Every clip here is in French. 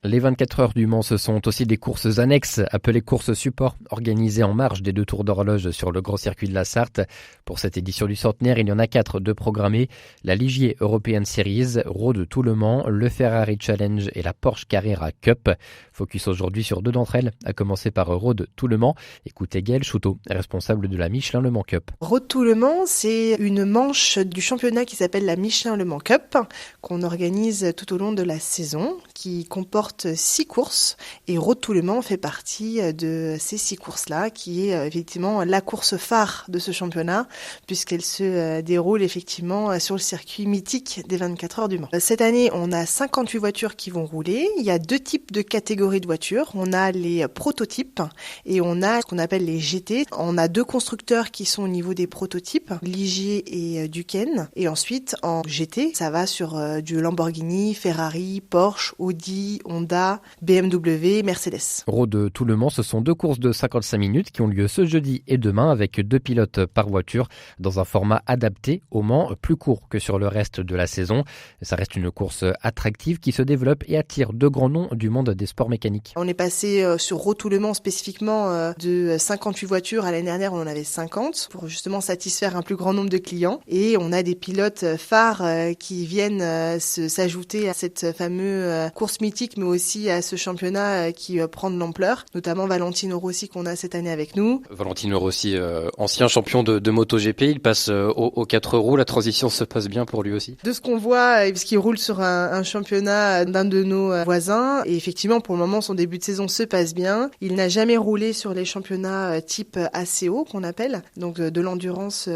Les 24 heures du Mans, ce sont aussi des courses annexes, appelées courses support, organisées en marge des 2 tours d'horloge sur le grand circuit de la Sarthe. Pour cette édition du centenaire, il y en a 4 de programmés. La Ligier European Series, Road tout le Mans, le Ferrari Challenge et la Porsche Carrera Cup. Focus aujourd'hui sur 2 d'entre elles, à commencer par Road tout le Mans. Écoutez Gaël Chouteau, responsable de la Michelin Le Mans Cup. Road tout le Mans, c'est une manche du championnat qui s'appelle la Michelin Le Mans Cup, qu'on organise tout au long de la saison, qui comporte 6 courses, et Road tout le Mans fait partie de ces 6 courses-là, qui est effectivement la course phare de ce championnat, puisqu'elle se déroule effectivement sur le circuit mythique des 24 heures du Mans. Cette année, on a 58 voitures qui vont rouler. Il y a 2 types de catégories de voitures. On a les prototypes et on a ce qu'on appelle les GT. On a 2 constructeurs qui sont au niveau des prototypes, Ligier et Duquesne. Et ensuite, en GT, ça va sur du Lamborghini, Ferrari, Porsche, Audi, Honda, BMW, Mercedes. Road tout le Mans, ce sont 2 courses de 55 minutes qui ont lieu ce jeudi et demain avec 2 pilotes par voiture dans un format adapté au Mans, plus court que sur le reste de la saison. Ça reste une course attractive qui se développe et attire de grands noms du monde des sports mécaniques. On est passé sur Road tout le Mans spécifiquement de 58 voitures. À l'année dernière, on en avait 50 pour justement satisfaire un plus grand nombre de clients. Et on a des pilotes phares qui viennent s'ajouter à cette fameuse course mythique, mais aussi à ce championnat qui prend de l'ampleur, notamment Valentino Rossi qu'on a cette année avec nous. Valentino Rossi, ancien champion de MotoGP, il passe aux 4 roues, la transition se passe bien pour lui aussi. De ce qu'on voit, parce qu'il roule sur un championnat d'un de nos voisins, et effectivement pour le moment son début de saison se passe bien. Il n'a jamais roulé sur les championnats type ACO qu'on appelle, donc de l'endurance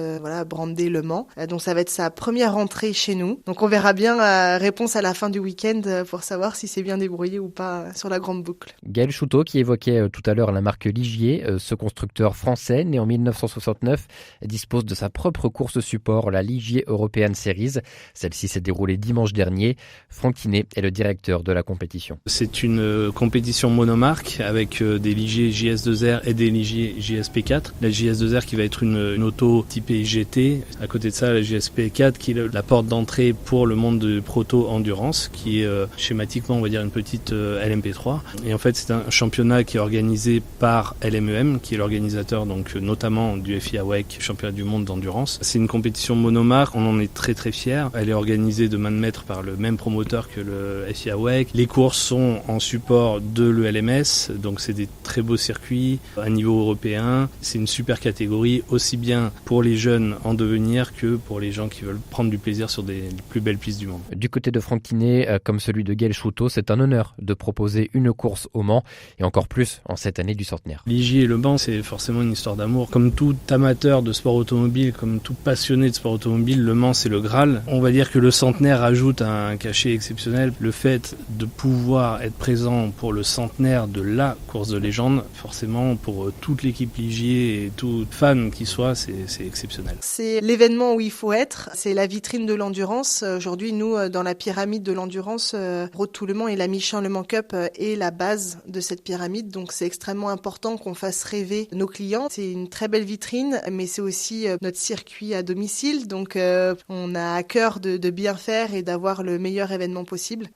brandé Le Mans. Donc ça va être sa première entrée chez nous. Donc on verra bien réponse à la fin du week-end pour savoir si c'est bien débrouillé ou pas sur la grande boucle. Gaël Chouteau qui évoquait tout à l'heure la marque Ligier, ce constructeur français né en 1969 dispose de sa propre course support, la Ligier European Series. Celle-ci s'est déroulée dimanche dernier. Franck Tinet est le directeur de la compétition. C'est une compétition monomarque avec des Ligier JS2R et des Ligier JSP4. La JS2R qui va être une auto typée GT. À côté de ça, la JSP4 qui est la porte d'entrée pour le monde de proto-endurance, qui est schématiquement, on va dire, une petite LMP3. Et en fait, c'est un championnat qui est organisé par LMEM, qui est l'organisateur donc notamment du FIA WEC, championnat du monde d'endurance. C'est une compétition monomarque, on en est très très fiers. Elle est organisée de main de maître par le même promoteur que le FIA WEC. Les courses sont en support de l'ELMS, donc c'est des très beaux circuits à niveau européen. C'est une super catégorie, aussi bien pour les jeunes en devenir que pour les gens qui veulent prendre du plaisir sur des plus belles pistes du monde. Du côté de Franck Tinet, comme celui de Gaël Chouteau, c'est un honneur de proposer une course au Mans, et encore plus en cette année du centenaire. Ligier et Le Mans, c'est forcément une histoire d'amour. Comme tout amateur de sport automobile, comme tout passionné de sport automobile, Le Mans c'est le Graal. On va dire que le centenaire ajoute un cachet exceptionnel. Le fait de pouvoir être présent pour le centenaire de la course de légende, forcément pour toute l'équipe Ligier et tout fan qui soit, c'est exceptionnel. C'est l'événement où il faut être, c'est la vitrine de l'endurance. Aujourd'hui, nous, dans la pyramide de l'endurance, Road tout le Mans et la Michelin Le Mans Cup est la base de cette pyramide, donc c'est extrêmement important qu'on fasse rêver nos clients. C'est une très belle vitrine, mais c'est aussi notre circuit à domicile, donc on a à cœur de bien faire et d'avoir le meilleur événement possible.